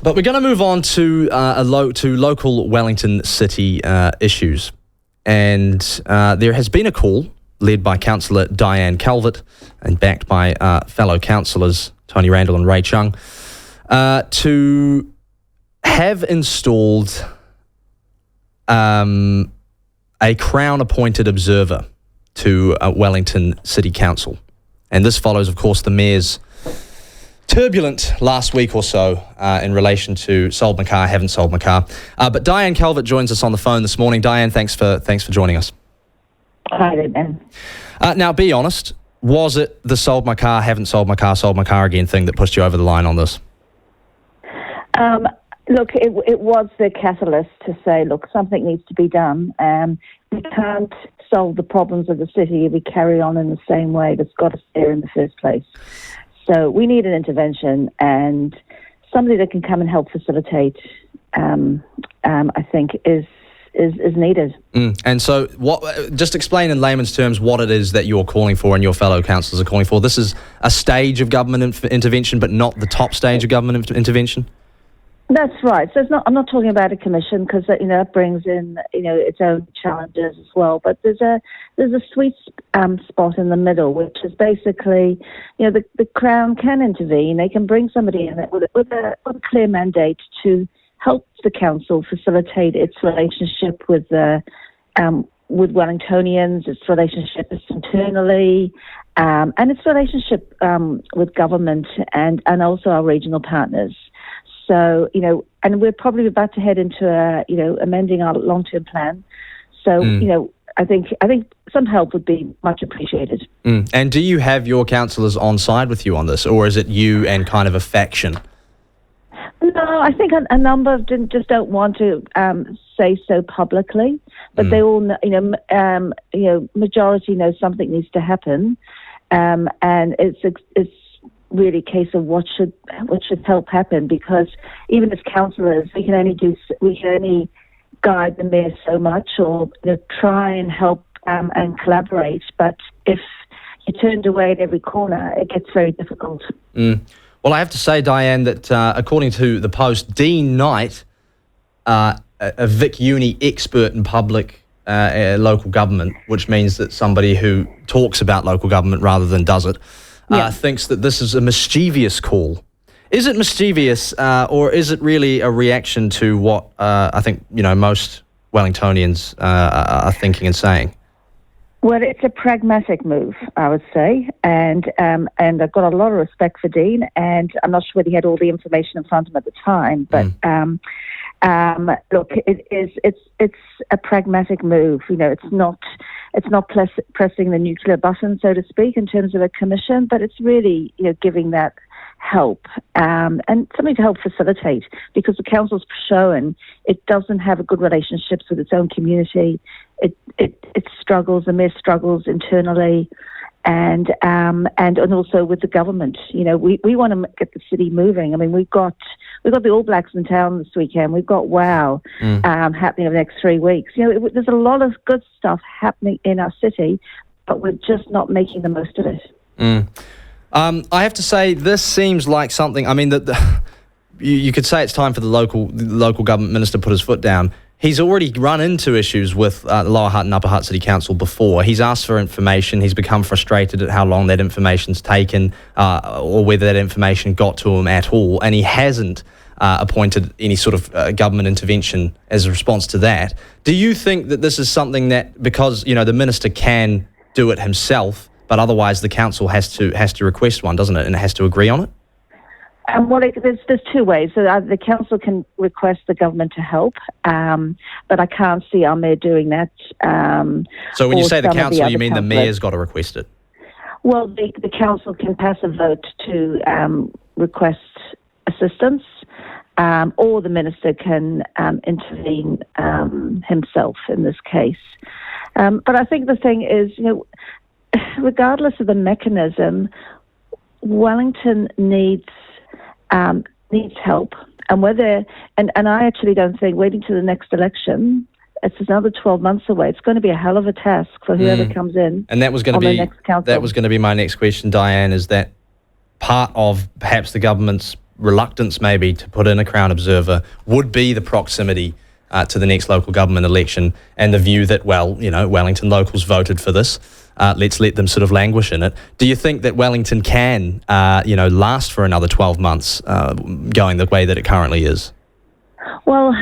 But we're going to move on to local Wellington City issues. And there has been a call led by Councillor Diane Calvert and backed by fellow councillors Tony Randall and Ray Chung to have installed a Crown-appointed observer to Wellington City Council. And this follows, of course, the Mayor's Turbulent last week or so in relation to sold my car, haven't sold my car. But Diane Calvert joins us on the phone this morning. Diane, thanks for joining us. Hi there, Ben. Now, be honest, was it the sold my car, haven't sold my car again thing that pushed you over the line on this? Look, it was the catalyst to say, look, something needs to be done. We can't solve the problems of the city if we carry on in the same way that's got us there in the first place. So we need an intervention and somebody that can come and help facilitate, I think, is needed. And so just explain in layman's terms what it is that you're calling for and your fellow councillors are calling for. This is a stage of government intervention, but not the top stage of government intervention? That's right. So I'm not talking about a commission because that brings in its own challenges as well. But there's a sweet spot in the middle, which is basically the Crown can intervene. They can bring somebody in with a clear mandate to help the council facilitate its relationship with Wellingtonians, its relationship internally, and its relationship with government and also our regional partners. So, and we're probably about to head into amending our long-term plan. So, I think some help would be much appreciated. And do you have your councillors on side with you on this, or is it you and kind of a faction? No, I think a number of them just don't want to say so publicly, but they all, majority know something needs to happen, and it's really a case of what should help happen, because even as councillors we can only guide the mayor so much or try and help and collaborate, but if you're turned away at every corner it gets very difficult. Well, I have to say, Diane, that according to the Post, Dean Knight, a Vic Uni expert in public local government, which means that somebody who talks about local government rather than does it, thinks that this is a mischievous call. Is it mischievous, or is it really a reaction to what I think most Wellingtonians are thinking and saying? Well, it's a pragmatic move, I would say, and I've got a lot of respect for Dean, and I'm not sure whether he had all the information in front of him at the time, but look, it's a pragmatic move. It's not pressing the nuclear button, so to speak, in terms of a commission, but it's really giving that help and something to help facilitate, because the council's shown it doesn't have a good relationships with its own community. It struggles, the mayor struggles internally, and also with the government. We want to get the city moving. I mean, we've got the All Blacks in town this weekend. We've got WOW happening over the next 3 weeks. There's a lot of good stuff happening in our city, but we're just not making the most of it. I have to say, this seems like something. I mean, you could say it's time for the local government minister to put his foot down. He's already run into issues with Lower Hutt and Upper Hutt City Council before. He's asked for information. He's become frustrated at how long that information's taken, or whether that information got to him at all, and he hasn't appointed any sort of government intervention as a response to that. Do you think that this is something that, because the minister can do it himself, but otherwise the council has to request one, doesn't it, and it has to agree on it? Well, there's two ways. So the council can request the government to help, but I can't see our mayor doing that. So when you say the council, you mean the mayor's got to request it? Well, the council can pass a vote to request assistance, or the minister can intervene himself in this case. But I think the thing is, regardless of the mechanism, Wellington needs help, and I actually don't think waiting to the next election, it's another 12 months away. It's going to be a hell of a task for whoever comes in. And that was going to be my next question, Diane. Is that part of perhaps the government's reluctance maybe to put in a Crown Observer would be the proximity to the next local government election, and the view that, well, Wellington locals voted for this, let's let them sort of languish in it. Do you think that Wellington can, last for another 12 months going the way that it currently is? Well,